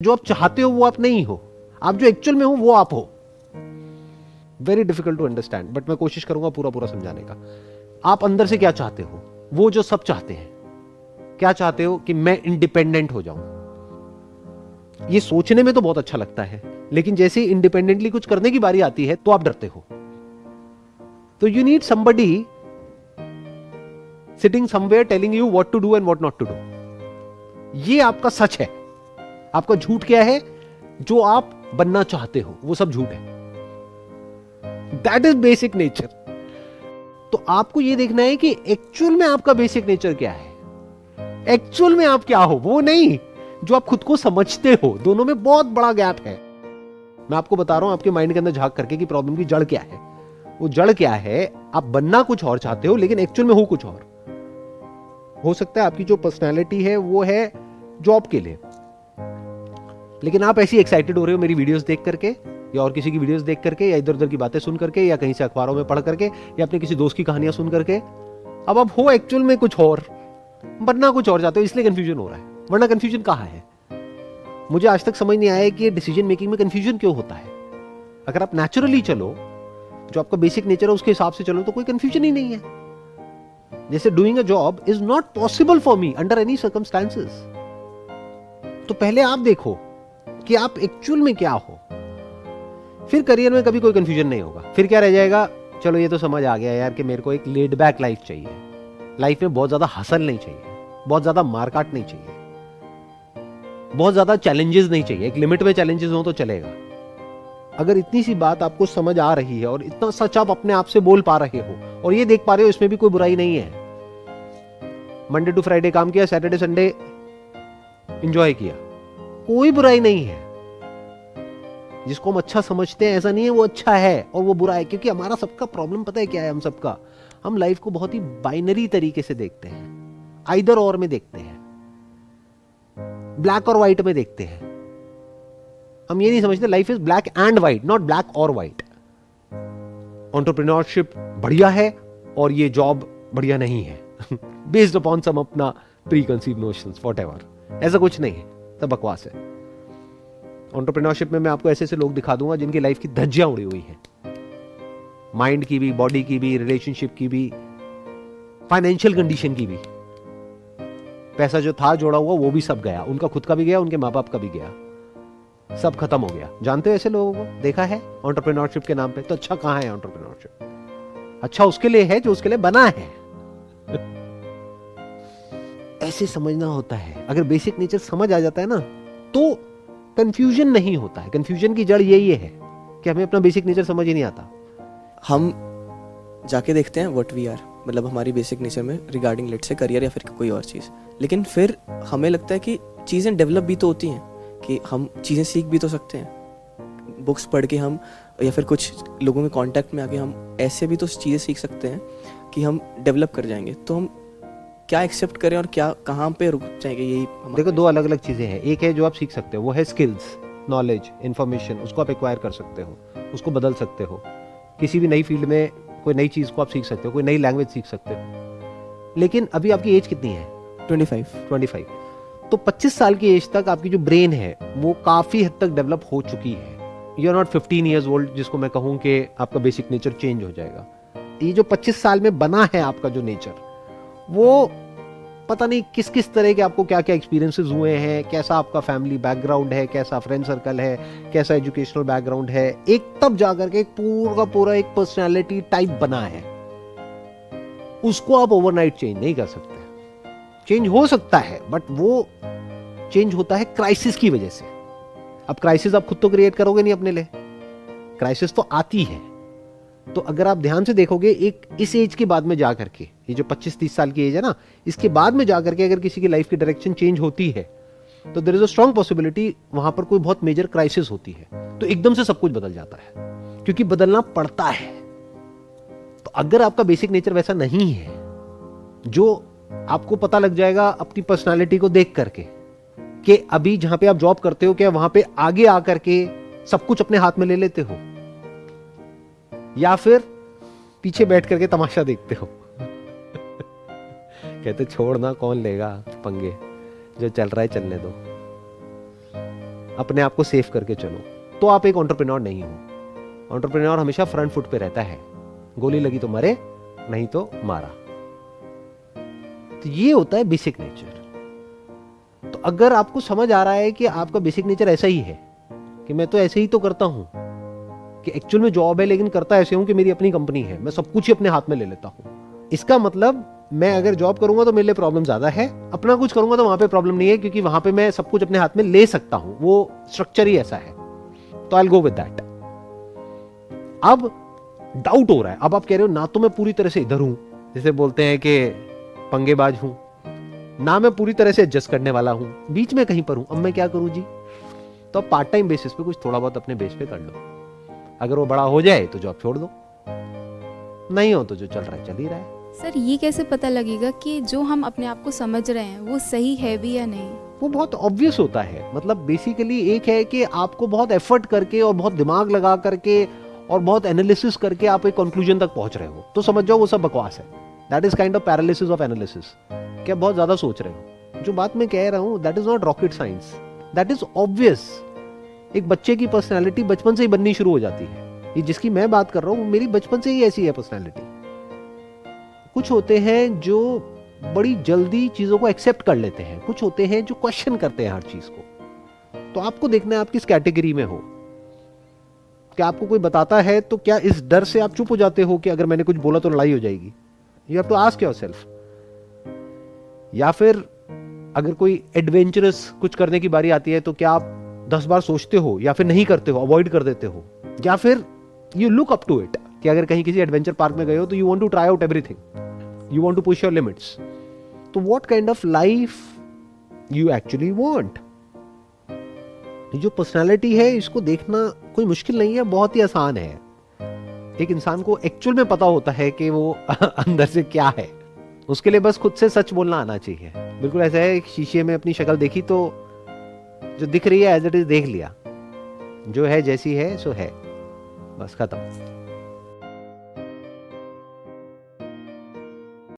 जो आप चाहते हो वो आप नहीं हो, आप जो एक्चुअल में हो वो आप हो। Very difficult to understand, but मैं कोशिश करूंगा पूरा पूरा समझाने का। आप अंदर से क्या चाहते हो, वो जो सब चाहते हैं। क्या चाहते हो कि मैं इंडिपेंडेंट हो जाऊं। ये सोचने में तो बहुत अच्छा लगता है, लेकिन जैसे ही इंडिपेंडेंटली कुछ करने की बारी आती है तो आप डरते हो। तो you need somebody sitting somewhere telling you what to do and what not to do. ये आपका सच है। आपका झूठ क्या है? जो आप बनना चाहते हो वो सब झूठ है। That is basic nature. तो आपको यह देखना है कि एक्चुअल में आपका बेसिक नेचर क्या है। एक्चुअल में आप क्या हो, वो नहीं जो आप खुद को समझते हो। दोनों में बहुत बड़ा गैप है। मैं आपको बता रहा हूं आपके माइंड के अंदर झांक करके कि प्रॉब्लम की जड़ क्या है। वो जड़ क्या है? आप बनना कुछ और चाहते हो लेकिन एक्चुअल में हो कुछ और। हो सकता है आपकी जो पर्सनैलिटी है वो है जॉब के लिए, लेकिन आप ऐसी एक्साइटेड हो रहे हो मेरी वीडियोस देख करके या और किसी की वीडियोस देख करके या इधर उधर की बातें सुन करके या कहीं से अखबारों में पढ़ करके या अपने किसी दोस्त की कहानियां सुन करके। अब आप हो एक्चुअल में कुछ और, बनना कुछ और चाहते हो, इसलिए कंफ्यूजन हो रहा है। वरना कंफ्यूजन कहां है? मुझे आज तक समझ नहीं आया कि डिसीजन मेकिंग में कंफ्यूजन क्यों होता है। अगर आप नेचुरली चलो, जो आपका बेसिक नेचर है उसके हिसाब से चलो, तो कोई कंफ्यूजन ही नहीं है। जैसे doing a job is not possible for me under any circumstances. तो पहले आप देखो कि आप एक्चुअल में क्या हो, फिर करियर में कभी कोई कंफ्यूजन नहीं होगा। फिर क्या रह जाएगा? चलो ये तो समझ आ गया यार कि मेरे को एक लेड बैक लाइफ चाहिए। लाइफ में बहुत ज्यादा हसल नहीं चाहिए, बहुत ज्यादा मारकाट नहीं चाहिए, बहुत ज्यादा चैलेंजेस नहीं चाहिए। एक लिमिट में चैलेंजेस हो तो चलेगा। अगर इतनी सी बात आपको समझ आ रही है और इतना सच आप अपने आप से बोल पा रहे हो और ये देख पा रहे हो, इसमें भी कोई बुराई नहीं है। मंडे टू फ्राइडे काम किया, सैटरडे संडे एंजॉय किया, कोई बुराई नहीं है। जिसको हम अच्छा समझते हैं ऐसा नहीं है वो अच्छा है और वो बुरा है। क्योंकि हमारा सबका प्रॉब्लम पता है क्या है? हम सबका, हम लाइफ को बहुत ही बाइनरी तरीके से देखते हैं, आइदर और में देखते हैं, ब्लैक और व्हाइट में देखते हैं। हम ये नहीं समझते life is black and white, not black और व्हाइट। एंटरप्रेन्योरशिप बढ़िया है और ये जॉब बढ़िया नहीं है बेस्ड अपॉन सम अपना प्री कंसीव नोशंस, व्हाटएवर। ऐसा कुछ नहीं है, सब बकवास है। एंटरप्रेन्योरशिप में मैं आपको ऐसे ऐसे लोग दिखा दूंगा जिनकी लाइफ की धज्जियां उड़ी हुई हैं, माइंड की भी, बॉडी की भी, रिलेशनशिप की भी, फाइनेंशियल कंडीशन की भी। पैसा जो था जोड़ा हुआ वो भी सब गया, उनका खुद का भी गया, उनके माँ बाप का भी गया, सब खत्म हो गया। जानते हो ऐसे लोगों को? देखा है एंटरप्रेन्योरशिप के नाम पे? तो अच्छा कहां है एंटरप्रेन्योरशिप? अच्छा उसके लिए है जो उसके लिए बना है ऐसे समझना होता है। अगर बेसिक नेचर समझ आ जाता है ना तो कंफ्यूजन नहीं होता है। कंफ्यूजन की जड़ यही है कि हमें अपना बेसिक नेचर समझ ही नहीं आता। हम जाके देखते हैं व्हाट वी आर, मतलब हमारी बेसिक नेचर में रिगार्डिंग लेट से करियर या फिर कोई और चीज़। लेकिन फिर हमें लगता है कि चीज़ें डेवलप भी तो होती हैं, कि हम चीज़ें सीख भी तो सकते हैं। बुक्स पढ़ के हम या फिर कुछ लोगों के कांटेक्ट में आके हम ऐसे भी तो चीज़ें सीख सकते हैं कि हम डेवलप कर जाएंगे। तो हम क्या एक्सेप्ट करें और क्या कहाँ पे रुक जाएंगे, यही देखो दो अलग अलग चीजें हैं। एक है जो आप सीख सकते हो, वो है स्किल्स, नॉलेज, इंफॉर्मेशन। उसको आप एक्वायर कर सकते हो, उसको बदल सकते हो। किसी भी नई फील्ड में कोई नई चीज को आप सीख सकते हो, कोई नई लैंग्वेज सीख सकते हो। लेकिन अभी आपकी एज कितनी है? 25। तो 25 साल की एज तक आपकी जो ब्रेन है वो काफी हद तक डेवलप हो चुकी है। You are not 15 years old जिसको मैं कहूं कि आपका बेसिक नेचर चेंज हो जाएगा। ये जो 25 साल में बना है आपका जो नेचर, वो पता नहीं किस किस तरह के आपको क्या क्या एक्सपीरियंसेस हुए हैं, कैसा आपका फैमिली बैकग्राउंड है, कैसा फ्रेंड सर्कल है, कैसा एजुकेशनल बैकग्राउंड है, एक तब जाकर के एक पूरा पूरा एक पर्सनालिटी टाइप बना है। उसको आप ओवरनाइट चेंज नहीं कर सकते। चेंज हो सकता है बट वो चेंज होता है क्राइसिस की वजह से। अब क्राइसिस आप खुद तो क्रिएट करोगे नहीं अपने लिए, क्राइसिस तो आती है। तो अगर आप ध्यान से देखोगे, एक इस एज के बाद में जाकर के, ये जो 25-30 साल की एज है ना, इसके बाद में जाकर के अगर किसी की लाइफ की डायरेक्शन चेंज होती है तो there is a strong possibility वहां पर कोई बहुत मेजर क्राइसिस होती है। तो एकदम से सब कुछ बदल जाता है, क्योंकि बदलना पड़ता है। तो अगर आपका बेसिक नेचर वैसा नहीं है, जो आपको पता लग जाएगा अपनी पर्सनालिटी को देख करके कि अभी जहां पे आप जॉब करते हो, क्या वहां पे आगे आकर के सब कुछ अपने हाथ में ले लेते हो या फिर पीछे बैठ करके तमाशा देखते हो कहते छोड़ ना, कौन लेगा पंगे, जो चल रहा है चलने दो। अपने आप को सेफ करके चलो, तो आप एक एंटरप्रेन्योर नहीं हो। एंटरप्रेन्योर हमेशा फ्रंट फुट पे रहता है, गोली लगी तो मरे, नहीं तो मारा। तो ये होता है बेसिक नेचर। तो अगर आपको समझ आ रहा है कि आपका बेसिक नेचर ऐसा ही है कि मैं तो ऐसे ही तो करता हूं, कि एक्चुअल में जॉब है लेकिन करता ऐसे हूं कि मेरी अपनी कंपनी है, मैं सब कुछ ही अपने हाथ में ले लेता हूं, इसका मतलब मैं अगर जॉब करूंगा तो मेरे लिए प्रॉब्लम ज्यादा है, अपना कुछ करूंगा तो वहां पे प्रॉब्लम नहीं है, क्योंकि वहां पे मैं सब कुछ अपने हाथ में ले सकता हूं, वो स्ट्रक्चर ही ऐसा है। तो I will go with that. अब डाउट हो रहा है, अब आप कह रहे हो ना तो मैं पूरी तरह से इधर हूं, जैसे बोलते हैं कि पंगेबाज हूं, ना मैं पूरी तरह से एडजस्ट करने वाला हूं, बीच में कहीं पर हूं, अब मैं क्या करूं जी? तो अब पार्ट टाइम बेसिस पे कुछ थोड़ा बहुत अपने बेस पे कर लो, अगर वो बड़ा हो जाए तो जॉब छोड़ दो, नहीं हो तो जो चल रहा है चल ही रहा है। सर ये कैसे पता लगेगा कि जो हम अपने आप को समझ रहे हैं वो सही है भी या नहीं? वो बहुत ऑब्वियस होता है। मतलब बेसिकली एक है कि आपको बहुत एफर्ट करके और बहुत दिमाग लगा करके और बहुत एनालिसिस करके आप एक कंक्लूजन तक पहुंच रहे हो, तो समझ जाओ वो सब बकवास है। That is kind of paralysis of analysis. क्या बहुत ज्यादा सोच रहे हो? जो बात मैं कह रहा हूं that is not rocket science, that is obvious. एक बच्चे की पर्सनैलिटी बचपन से ही बननी शुरू हो जाती है। ये जिसकी मैं बात कर रहा हूं मेरी बचपन से ही ऐसी है पर्सनैलिटी। कुछ होते हैं जो बड़ी जल्दी चीजों को एक्सेप्ट कर लेते हैं, कुछ होते हैं जो क्वेश्चन करते हैं हर चीज को। तो आपको देखना है आप किस कैटेगरी में हो। क्या आपको कोई बताता है तो क्या इस डर से आप चुप हो जाते हो कि अगर मैंने कुछ बोला तो लड़ाई हो जाएगी? You have to ask yourself. या फिर अगर कोई एडवेंचरस कुछ करने की बारी आती है तो क्या आप 10 बार सोचते हो या फिर नहीं करते हो, अवॉइड कर देते हो? या फिर you look up to it कि अगर कहीं किसी एडवेंचर पार्क में गए हो तो you want to try out everything, you want to push your limits. तो what kind of life you actually want? ये जो पर्सनालिटी है इसको देखना कोई मुश्किल नहीं है, बहुत ही आसान है। एक इंसान को एक्चुअल में पता होता है कि वो अंदर से क्या है, उसके लिए बस खुद से सच बोलना आना चाहिए। बिल्कुल ऐसा है, शीशे में अपनी शक्ल देखी तो जो दिख रही है एज इट इज देख लिया, जो है जैसी है सो है, बस खत्म।